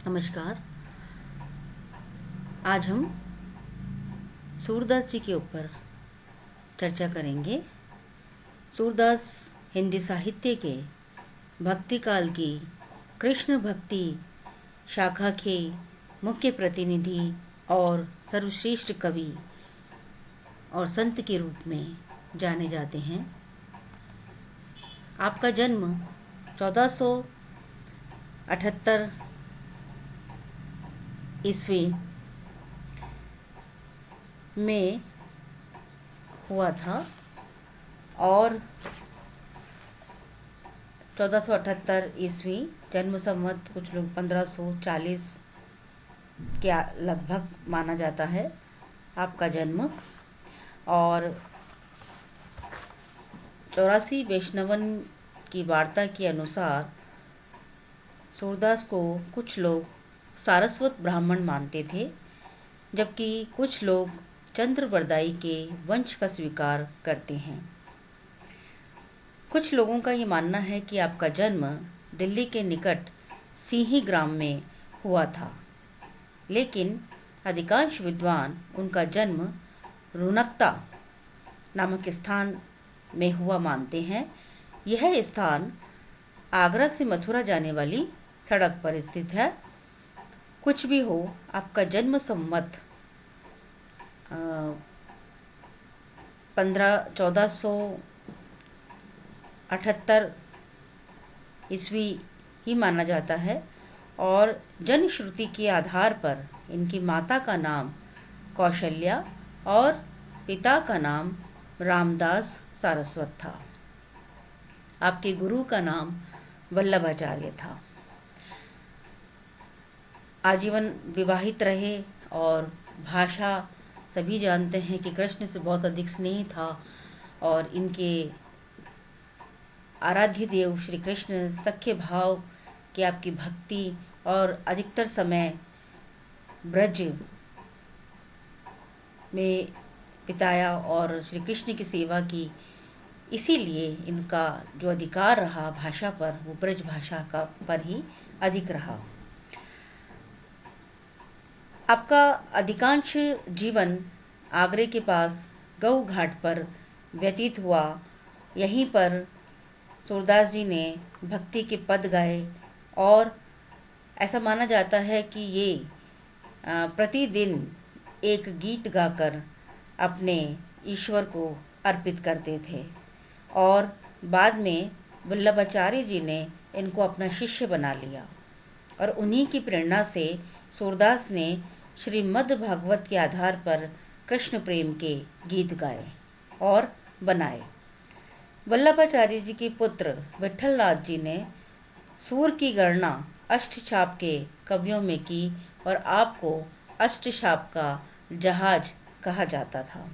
नमस्कार। आज हम सूरदास जी के ऊपर चर्चा करेंगे। सूरदास हिंदी साहित्य के भक्ति काल की कृष्ण भक्ति शाखा के मुख्य प्रतिनिधि और सर्वश्रेष्ठ कवि और संत के रूप में जाने जाते हैं। आपका जन्म 1478 ईस्वी में हुआ था और 1478 ईस्वी जन्म संवत कुछ लोग 1540 के लगभग माना जाता है आपका जन्म। और 84 वैष्णवन की वार्ता के अनुसार सूरदास को कुछ लोग सारस्वत ब्राह्मण मानते थे, जबकि कुछ लोग चंद्रवरदाई के वंश का स्वीकार करते हैं। कुछ लोगों का ये मानना है कि आपका जन्म दिल्ली के निकट सिंही ग्राम में हुआ था, लेकिन अधिकांश विद्वान उनका जन्म रुनकता नामक स्थान में हुआ मानते हैं। यह स्थान आगरा से मथुरा जाने वाली सड़क पर स्थित है। कुछ भी हो, आपका जन्म संवत 1478 ईस्वी ही माना जाता है और जनश्रुति के आधार पर इनकी माता का नाम कौशल्या और पिता का नाम रामदास सारस्वत था। आपके गुरु का नाम वल्लभाचार्य था। आजीवन विवाहित रहे और भाषा सभी जानते हैं कि कृष्ण से बहुत अधिक स्नेह था और इनके आराध्य देव श्री कृष्ण सख्य भाव की आपकी भक्ति और अधिकतर समय ब्रज में बिताया और श्री कृष्ण की सेवा की। इसीलिए इनका जो अधिकार रहा भाषा पर वो ब्रज भाषा का पर ही अधिक रहा। आपका अधिकांश जीवन आगरे के पास गऊ घाट पर व्यतीत हुआ। यहीं पर सूरदास जी ने भक्ति के पद गाए और ऐसा माना जाता है कि ये प्रतिदिन एक गीत गाकर अपने ईश्वर को अर्पित करते थे और बाद में वल्लभाचार्य जी ने इनको अपना शिष्य बना लिया और उन्हीं की प्रेरणा से सूरदास ने श्रीमद् भागवत के आधार पर कृष्ण प्रेम के गीत गाए और बनाए। वल्लभाचार्य जी के पुत्र विठलनाथ जी ने सूर की गणना अष्टछाप के कवियों में की और आपको अष्टछाप का जहाज कहा जाता था।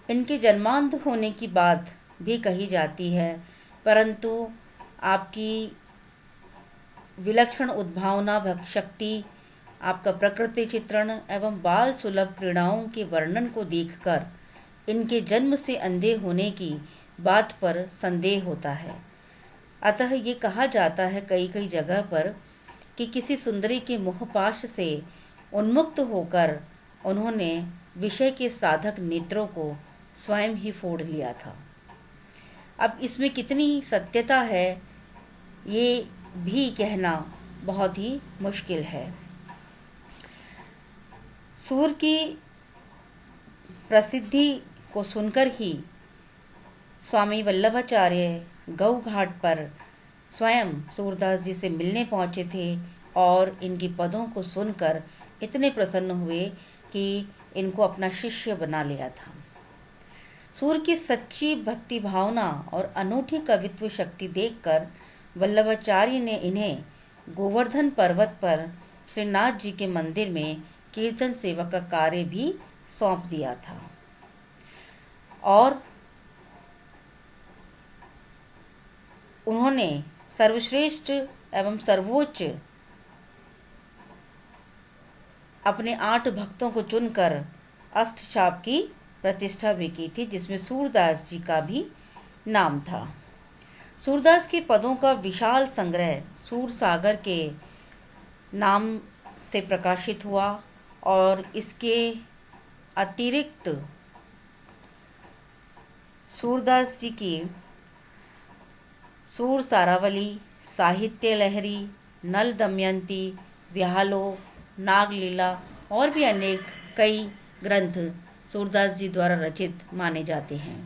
इनके जन्मांध होने की बात भी कही जाती है, परंतु आपकी विलक्षण उद्भावना शक्ति, आपका प्रकृति चित्रण एवं बाल सुलभ क्रीड़ाओं के वर्णन को देखकर इनके जन्म से अंधे होने की बात पर संदेह होता है। अतः ये कहा जाता है कई कई जगह पर कि किसी सुंदरी के मोहपाश से उन्मुक्त होकर उन्होंने विषय के साधक नेत्रों को स्वयं ही फोड़ लिया था। अब इसमें कितनी सत्यता है ये भी कहना बहुत ही मुश्किल है। सूर की प्रसिद्धि को सुनकर ही स्वामी वल्लभाचार्य गऊ घाट पर स्वयं सूरदास जी से मिलने पहुँचे थे और इनकी पदों को सुनकर इतने प्रसन्न हुए कि इनको अपना शिष्य बना लिया था। सूर की सच्ची भक्ति भावना और अनूठी कवित्व शक्ति देखकर वल्लभाचार्य ने इन्हें गोवर्धन पर्वत पर श्रीनाथ जी के मंदिर में कीर्तन सेवा का कार्य भी सौंप दिया था और उन्होंने सर्वश्रेष्ठ एवं सर्वोच्च अपने 8 भक्तों को चुनकर अष्टछाप की प्रतिष्ठा भी की थी, जिसमें सूरदास जी का भी नाम था। सूरदास के पदों का विशाल संग्रह सूर सागर के नाम से प्रकाशित हुआ और इसके अतिरिक्त सूरदास जी की सूर सारावली, साहित्य लहरी, नल दमयंती, व्यालो, नागलीला और भी अनेक कई ग्रंथ सूरदास जी द्वारा रचित माने जाते हैं।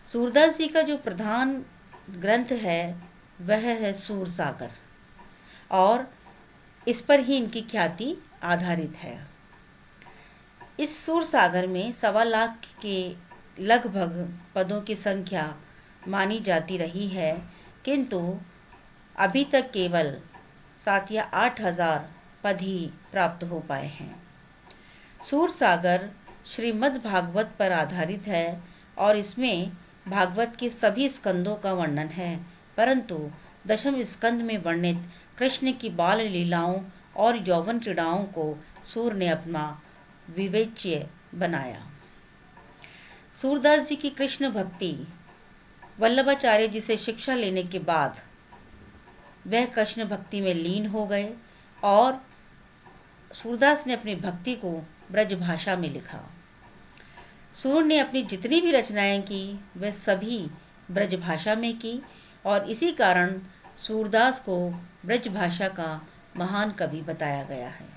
सूरदास जी का जो प्रधान ग्रंथ है वह है सूर सागर और इस पर ही इनकी ख्याति आधारित है। इस सूर सागर में 1.25 लाख के लगभग पदों की संख्या मानी जाती रही है, किंतु अभी तक केवल 7 या 8 हजार पद ही प्राप्त हो पाए हैं। सूर सागर श्रीमद् भागवत पर आधारित है और इसमें भागवत के सभी स्कंदों का वर्णन है, परंतु दशम स्कंद में वर्णित कृष्ण की बाल लीलाओं और यौवन क्रीड़ाओं को सूर ने अपना विवेच्य बनाया। सूरदास जी की कृष्ण भक्ति वल्लभाचार्य जी से शिक्षा लेने के बाद वह कृष्ण भक्ति में लीन हो गए और सूरदास ने अपनी भक्ति को ब्रज भाषा में लिखा। सूर ने अपनी जितनी भी रचनाएं की वह सभी ब्रज भाषा में की और इसी कारण सूरदास को ब्रज भाषा का महान कवि बताया गया है।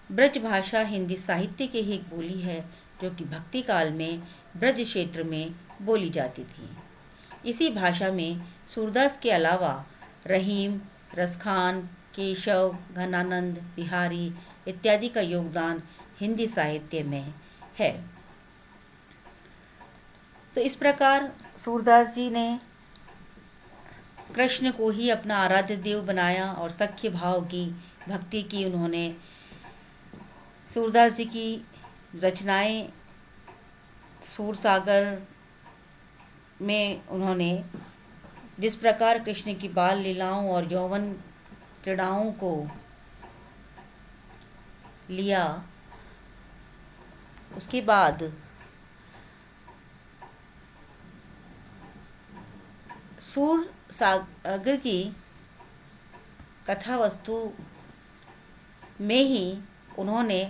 ब्रज भाषा हिंदी साहित्य की ही एक बोली है जो कि भक्ति काल में ब्रज क्षेत्र में बोली जाती थी। इसी भाषा में सूरदास के अलावा रहीम, रसखान, केशव, घनानंद, बिहारी इत्यादि का योगदान हिंदी साहित्य में है। तो इस प्रकार सूरदास जी ने कृष्ण को ही अपना आराध्य देव बनाया और सख्य भाव की भक्ति की उन्होंने। सूरदास जी की रचनाएं सूर सागर में उन्होंने जिस प्रकार कृष्ण की बाल लीलाओं और यौवन क्रीड़ाओं को लिया, उसके बाद सूर सागर की कथा वस्तु में ही उन्होंने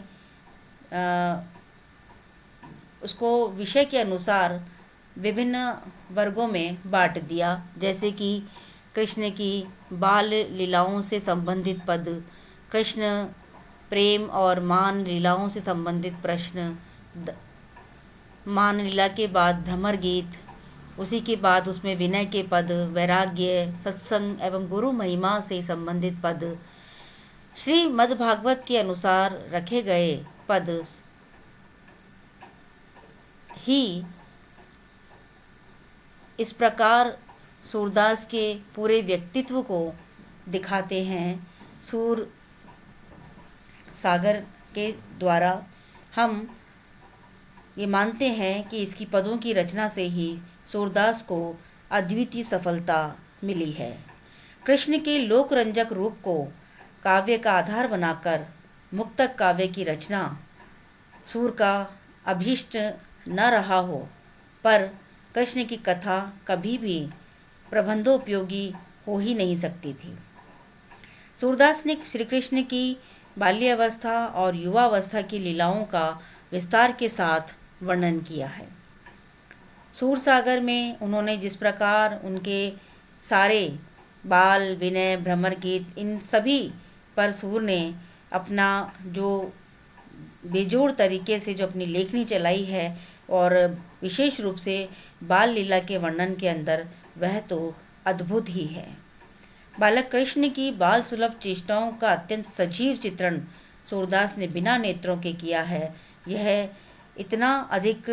उसको विषय के अनुसार विभिन्न वर्गों में बांट दिया, जैसे कि कृष्ण की बाल लीलाओं से संबंधित पद, कृष्ण प्रेम और मान लीलाओं से संबंधित प्रश्न, मान लीला के बाद भ्रमर गीत, उसी के बाद उसमें विनय के पद, वैराग्य, सत्संग एवं गुरु महिमा से संबंधित पद, श्रीमद् भागवत के अनुसार रखे गए पद ही इस प्रकार सूरदास के पूरे व्यक्तित्व को दिखाते हैं। सूर सागर के द्वारा हम ये मानते हैं कि इसकी पदों की रचना से ही सूरदास को अद्वितीय सफलता मिली है। कृष्ण के लोकरंजक रूप को काव्य का आधार बनाकर मुक्तक काव्य की रचना सूर का अभीष्ट न रहा हो, पर कृष्ण की कथा कभी भी प्रबंधोपयोगी हो ही नहीं सकती थी। सूरदास ने श्री कृष्ण की बाल्यावस्था और युवावस्था की लीलाओं का विस्तार के साथ वर्णन किया है। सूर सागर में उन्होंने जिस प्रकार उनके सारे बाल, विनय, भ्रमर गीत, इन सभी पर सूर ने अपना जो बेजोड़ तरीके से जो अपनी लेखनी चलाई है और विशेष रूप से बाल लीला के वर्णन के अंदर, वह तो अद्भुत ही है। बालक कृष्ण की बाल सुलभ चेष्टाओं का अत्यंत सजीव चित्रण सूरदास ने बिना नेत्रों के किया है। यह इतना अधिक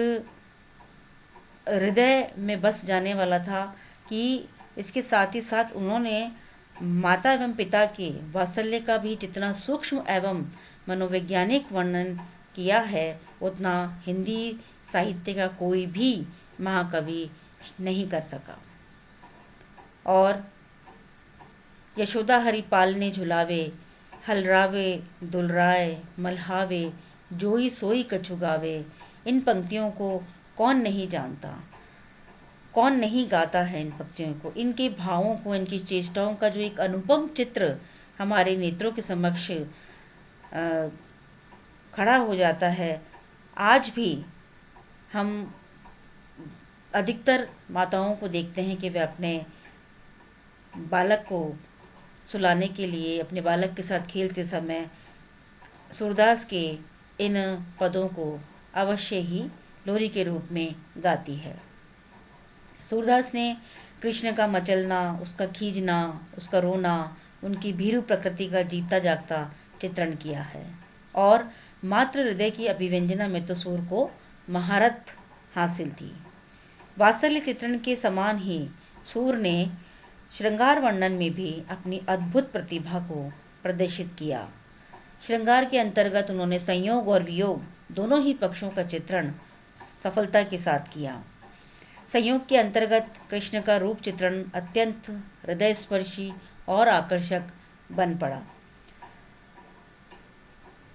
हृदय में बस जाने वाला था कि इसके साथ ही साथ उन्होंने माता एवं पिता के वात्सल्य का भी जितना सूक्ष्म एवं मनोवैज्ञानिक वर्णन किया है, उतना हिंदी साहित्य का कोई भी महाकवि नहीं कर सका। और यशोदा हरि पालने झुलावे, हलरावे दुलराय मल्हावे, जोई सोई कछु गावे, इन पंक्तियों को कौन नहीं जानता। कौन नहीं गाता है इन पक्षियों को, इनके भावों को, इनकी चेष्टाओं का जो एक अनुपम चित्र हमारे नेत्रों के समक्ष खड़ा हो जाता है। आज भी हम अधिकतर माताओं को देखते हैं कि वे अपने बालक को सुलाने के लिए, अपने बालक के साथ खेलते समय सूरदास के इन पदों को अवश्य ही लोरी के रूप में गाती है। सूरदास ने कृष्ण का मचलना, उसका खींचना, उसका रोना, उनकी भीरू प्रकृति का जीता जागता चित्रण किया है। और मात्र हृदय की अभिव्यंजना में तो सूर को महारत हासिल थी। वात्सल्य चित्रण के समान ही सूर ने श्रृंगार वर्णन में भी अपनी अद्भुत प्रतिभा को प्रदर्शित किया। श्रृंगार के अंतर्गत उन्होंने संयोग और वियोग दोनों ही पक्षों का चित्रण सफलता के साथ किया। संयोग के अंतर्गत कृष्ण का रूप चित्रण अत्यंत हृदयस्पर्शी और आकर्षक बन पड़ा।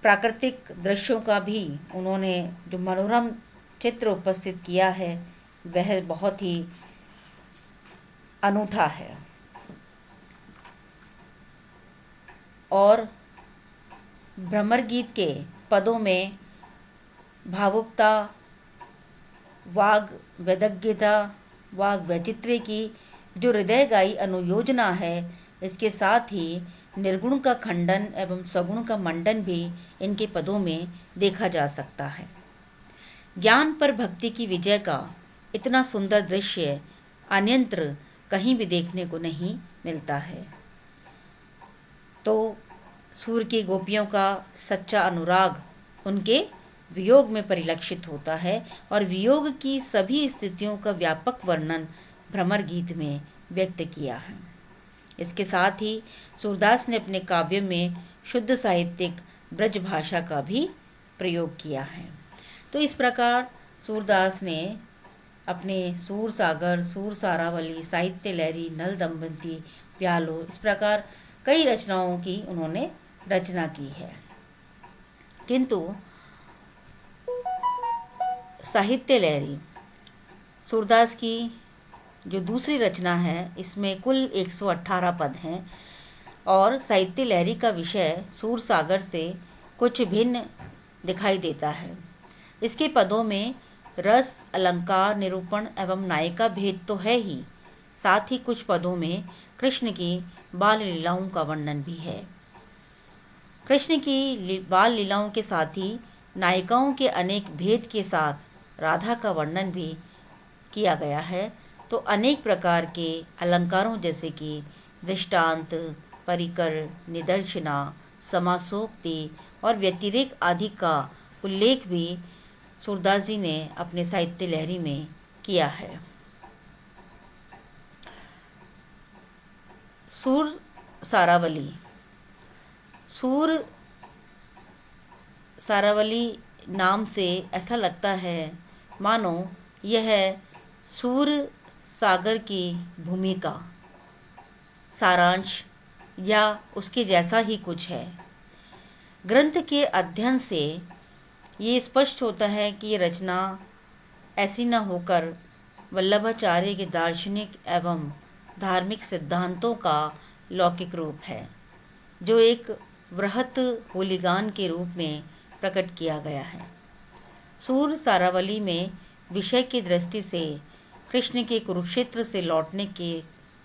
प्राकृतिक दृश्यों का भी उन्होंने जो मनोरम चित्र उपस्थित किया है वह बहुत ही अनूठा है। और भ्रमर गीत के पदों में भावुकता, वाग वैदग्ध्यता, वाग वैचित्र्य की जो हृदयगायी अनुयोजना है, इसके साथ ही निर्गुण का खंडन एवं सगुण का मंडन भी इनके पदों में देखा जा सकता है। ज्ञान पर भक्ति की विजय का इतना सुंदर दृश्य अन्यत्र कहीं भी देखने को नहीं मिलता है। तो सूर की गोपियों का सच्चा अनुराग उनके वियोग में परिलक्षित होता है और वियोग की सभी स्थितियों का व्यापक वर्णन भ्रमर गीत में व्यक्त किया है। इसके साथ ही सूरदास ने अपने काव्य में शुद्ध साहित्यिक ब्रज भाषा का भी प्रयोग किया है। तो इस प्रकार सूरदास ने अपने सूर सागर, सूर सारावली, साहित्य लहरी, नल दमयंती, प्यालो, इस प्रकार कई रचनाओं की उन्होंने रचना की है। किंतु साहित्य लहरी सूरदास की जो दूसरी रचना है, इसमें कुल 118 पद हैं और साहित्य लहरी का विषय सूर सागर से कुछ भिन्न दिखाई देता है। इसके पदों में रस, अलंकार, निरूपण एवं नायिका भेद तो है ही, साथ ही कुछ पदों में कृष्ण की बाल लीलाओं का वर्णन भी है। कृष्ण की बाल लीलाओं के साथ ही नायिकाओं के अनेक भेद के साथ राधा का वर्णन भी किया गया है। तो अनेक प्रकार के अलंकारों जैसे कि दृष्टांत, परिकर, निदर्शना, समासोक्ति और व्यतिरेक आदि का उल्लेख भी सूरदास जी ने अपने साहित्य लहरी में किया है। सूर सारावली। सूर सारावली नाम से ऐसा लगता है मानो यह सूर सागर की भूमिका, सारांश या उसके जैसा ही कुछ है। ग्रंथ के अध्ययन से ये स्पष्ट होता है कि ये रचना ऐसी न होकर वल्लभाचार्य के दार्शनिक एवं धार्मिक सिद्धांतों का लौकिक रूप है, जो एक वृहत होलीगान के रूप में प्रकट किया गया है। सूर सारावली में विषय की दृष्टि से कृष्ण के कुरुक्षेत्र से लौटने के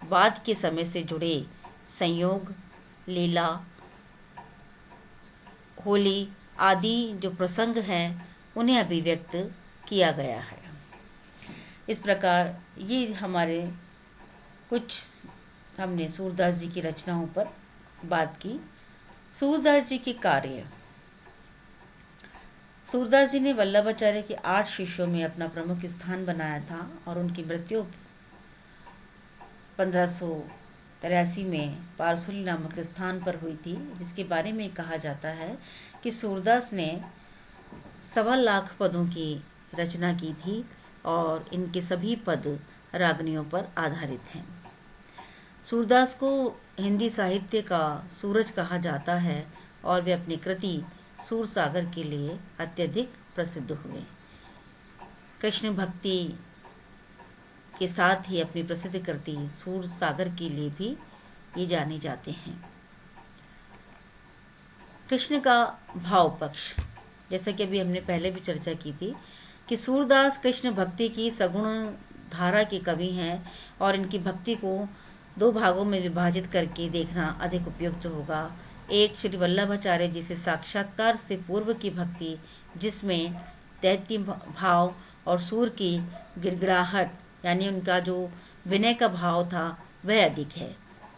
बाद के समय से जुड़े संयोग, लीला, होली आदि जो प्रसंग हैं उन्हें अभिव्यक्त किया गया है। इस प्रकार ये हमारे कुछ हमने सूरदास जी की रचनाओं पर बात की। सूरदास जी के कार्य। सूरदास जी ने वल्लभाचार्य के 8 शिष्यों में अपना प्रमुख स्थान बनाया था और उनकी मृत्यु 1583 में पारसोली नामक स्थान पर हुई थी, जिसके बारे में कहा जाता है कि सूरदास ने 1.25 लाख पदों की रचना की थी और इनके सभी पद रागनियों पर आधारित हैं। सूरदास को हिंदी साहित्य का सूरज कहा जाता है और वे अपनी कृति सूर सागर के लिए अत्यधिक प्रसिद्ध हुए। कृष्ण भक्ति के साथ ही अपनी प्रसिद्ध कृति सूर सागर के लिए भी ये जाने जाते हैं। कृष्ण का भाव पक्ष, जैसा कि अभी हमने पहले भी चर्चा की थी कि सूरदास कृष्ण भक्ति की सगुण धारा के कवि हैं और इनकी भक्ति को दो भागों में विभाजित करके देखना अधिक उपयुक्त होगा। एक श्री वल्लभाचार्य जी से साक्षात्कार से पूर्व की भक्ति, जिसमें दैत्य भाव और सूर की गिड़गिड़ाहट यानी उनका जो विनय का भाव था वह अधिक है,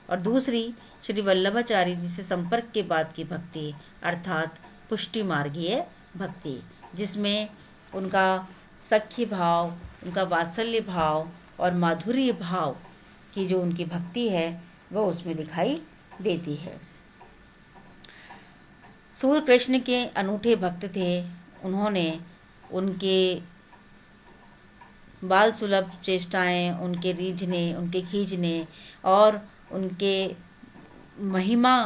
और दूसरी श्री वल्लभाचार्य जी से संपर्क के बाद की भक्ति अर्थात पुष्टि मार्गीय भक्ति, जिसमें उनका सख्य भाव, उनका वात्सल्य भाव और माधुर्य भाव की जो उनकी भक्ति है वह उसमें दिखाई देती है। सूर कृष्ण के अनूठे भक्त थे। उन्होंने उनके बाल सुलभ चेष्टाएं, उनके रीझने, उनके खींचने और उनके महिमा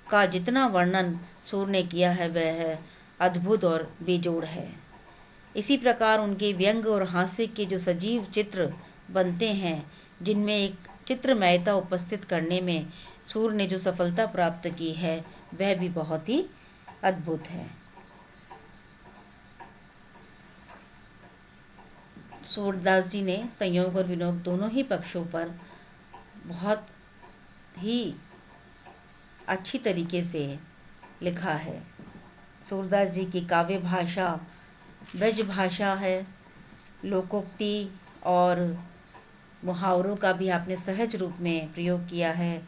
का जितना वर्णन सूर ने किया है वह अद्भुत और बेजोड़ है। इसी प्रकार उनके व्यंग और हास्य के जो सजीव चित्र बनते हैं, जिनमें एक चित्रमयता उपस्थित करने में सूर ने जो सफलता प्राप्त की है वह भी बहुत ही अद्भुत है। सूरदास जी ने संयोग और वियोग दोनों ही पक्षों पर बहुत ही अच्छी तरीके से लिखा है। सूरदास जी की काव्य भाषा ब्रज भाषा है। लोकोक्ति और मुहावरों का भी आपने सहज रूप में प्रयोग किया है।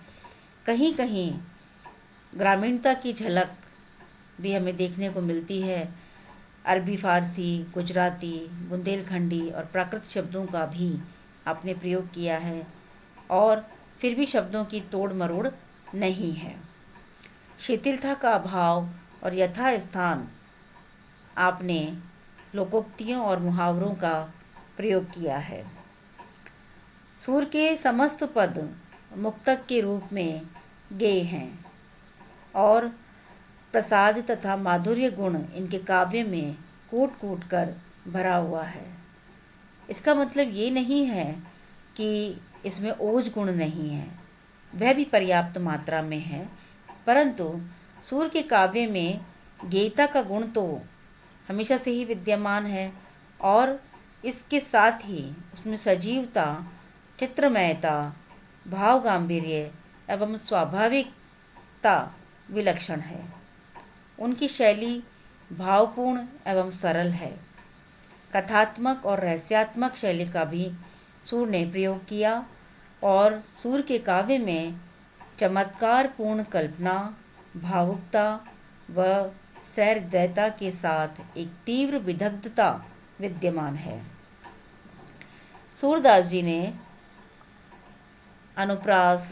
कहीं कहीं ग्रामीणता की झलक भी हमें देखने को मिलती है। अरबी, फारसी, गुजराती, बुंदेलखंडी और प्राकृत शब्दों का भी आपने प्रयोग किया है, और फिर भी शब्दों की तोड़ मरोड़ नहीं है। शिथिलता का अभाव और यथा स्थान आपने लोकोक्तियों और मुहावरों का प्रयोग किया है। सूर के समस्त पद मुक्तक के रूप में गए हैं और प्रसाद तथा माधुर्य गुण इनके काव्य में कूट कूट कर भरा हुआ है। इसका मतलब ये नहीं है कि इसमें ओज गुण नहीं है, वह भी पर्याप्त मात्रा में है, परंतु सूर के काव्य में गेयता का गुण तो हमेशा से ही विद्यमान है, और इसके साथ ही उसमें सजीवता, चित्रमयता, भाव गांभीर्य एवं स्वाभाविकता विलक्षण है। उनकी शैली भावपूर्ण एवं सरल है। कथात्मक और रहस्यात्मक शैली का भी सूर ने प्रयोग किया, और सूर के काव्य में चमत्कारपूर्ण कल्पना, भावुकता व सहृदयता के साथ एक तीव्र विदग्धता विद्यमान है। सूरदास जी ने अनुप्रास,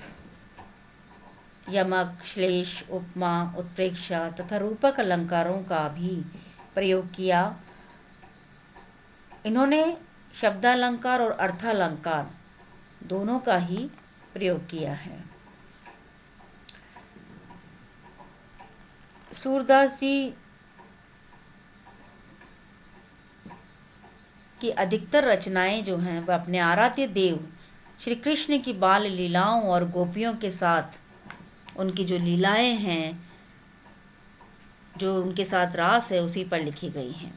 यमक, श्लेष, उपमा, उत्प्रेक्षा तथा रूपक अलंकारों का भी प्रयोग किया। इन्होंने शब्दालंकार और अर्थालंकार दोनों का ही प्रयोग किया है। सूरदास जी की अधिकतर रचनाएं जो हैं वह अपने आराध्य देव श्री कृष्ण की बाल लीलाओं और गोपियों के साथ उनकी जो लीलाएं हैं, जो उनके साथ रास है, उसी पर लिखी गई हैं।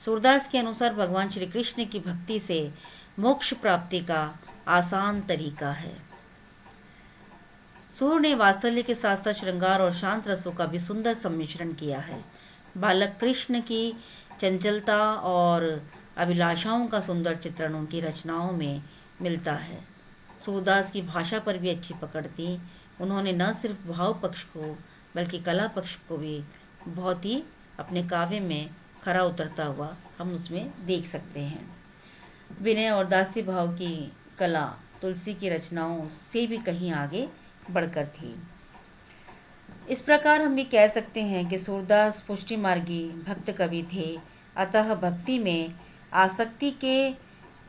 सूरदास के अनुसार भगवान श्री कृष्ण की भक्ति से मोक्ष प्राप्ति का आसान तरीका है। सूर ने वात्सल्य के साथ साथ श्रृंगार और शांत रसों का भी सुंदर सम्मिश्रण किया है। बालक कृष्ण की चंचलता और अभिलाषाओं का सुंदर चित्रण उनकी रचनाओं में मिलता है। सूरदास की भाषा पर भी अच्छी पकड़ थी। उन्होंने न सिर्फ भाव पक्ष को बल्कि कला पक्ष को भी बहुत ही अपने काव्य में खरा उतरता हुआ हम उसमें देख सकते हैं। विनय और दासी भाव की कला तुलसी की रचनाओं से भी कहीं आगे बढ़कर थी। इस प्रकार हम भी कह सकते हैं कि सूरदास पुष्टि मार्गी भक्त कवि थे, अतः भक्ति में आसक्ति के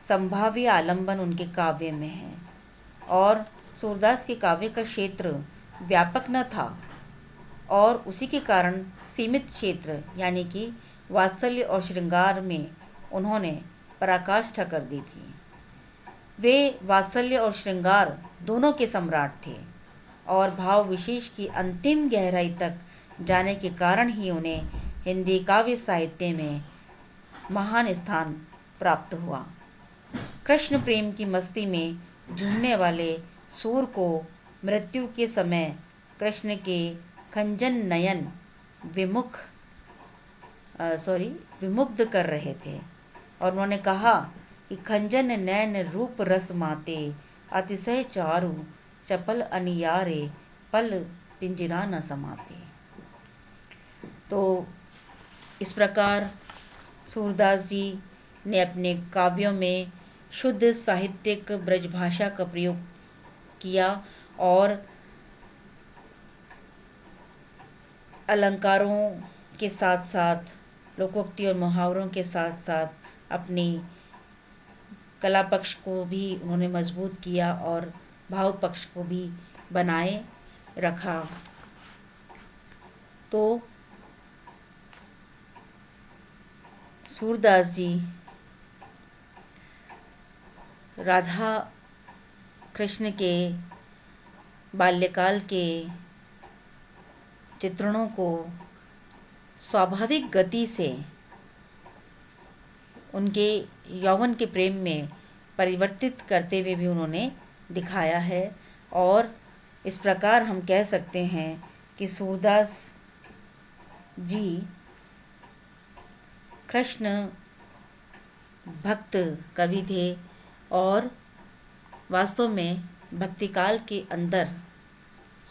संभाव्य आलंबन उनके काव्य में है, और सूरदास के काव्य का क्षेत्र व्यापक न था और उसी के कारण सीमित क्षेत्र यानी कि वात्सल्य और श्रृंगार में उन्होंने पराकाष्ठा कर दी थी। वे वात्सल्य और श्रृंगार दोनों के सम्राट थे और भाव विशेष की अंतिम गहराई तक जाने के कारण ही उन्हें हिंदी काव्य साहित्य में महान स्थान प्राप्त हुआ। कृष्ण प्रेम की मस्ती में झूमने वाले सूर को मृत्यु के समय कृष्ण के खंजन नयन विमुग्ध कर रहे थे और उन्होंने कहा कि खंजन नयन रूप रस माते, अतिशय चारु चपल अनियारे, पल पिंजरा न समाते। तो इस प्रकार सूरदास जी ने अपने काव्यों में शुद्ध साहित्यिक ब्रजभाषा का प्रयोग किया और अलंकारों के साथ साथ लोकोक्ति और मुहावरों के साथ साथ अपनी कला पक्ष को भी उन्होंने मजबूत किया और भाव पक्ष को भी बनाए रखा। तो सूरदास जी राधा कृष्ण के बाल्यकाल के चित्रणों को स्वाभाविक गति से उनके यौवन के प्रेम में परिवर्तित करते हुए भी उन्होंने दिखाया है। और इस प्रकार हम कह सकते हैं कि सूरदास जी कृष्ण भक्त कवि थे और वास्तव में भक्तिकाल के अंदर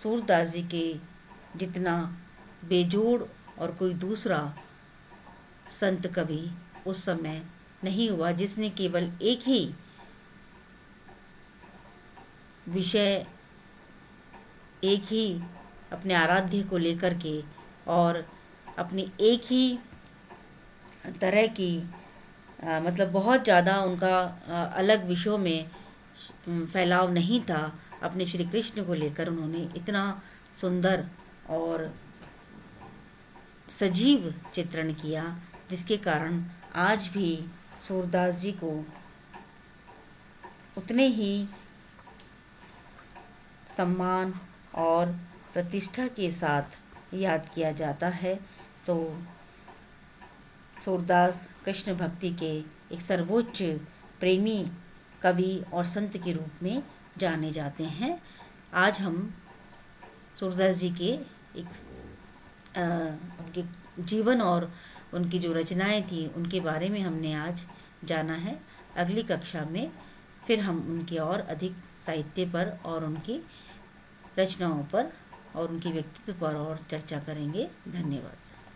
सूरदास जी के जितना बेजोड़ और कोई दूसरा संत कवि उस समय नहीं हुआ जिसने केवल एक ही विषय, एक ही अपने आराध्य को लेकर के और अपनी एक ही तरह की मतलब बहुत ज़्यादा उनका अलग विषयों में फैलाव नहीं था। अपने श्री कृष्ण को लेकर उन्होंने इतना सुंदर और सजीव चित्रण किया जिसके कारण आज भी सूरदास जी को उतने ही सम्मान और प्रतिष्ठा के साथ याद किया जाता है। तो सूरदास कृष्ण भक्ति के एक सर्वोच्च प्रेमी कवि और संत के रूप में जाने जाते हैं। आज हम सूरदास जी के उनके जीवन और उनकी जो रचनाएं थी उनके बारे में हमने आज जाना है। अगली कक्षा में फिर हम उनके और अधिक साहित्य पर और उनकी रचनाओं पर और उनके व्यक्तित्व पर और चर्चा करेंगे। धन्यवाद।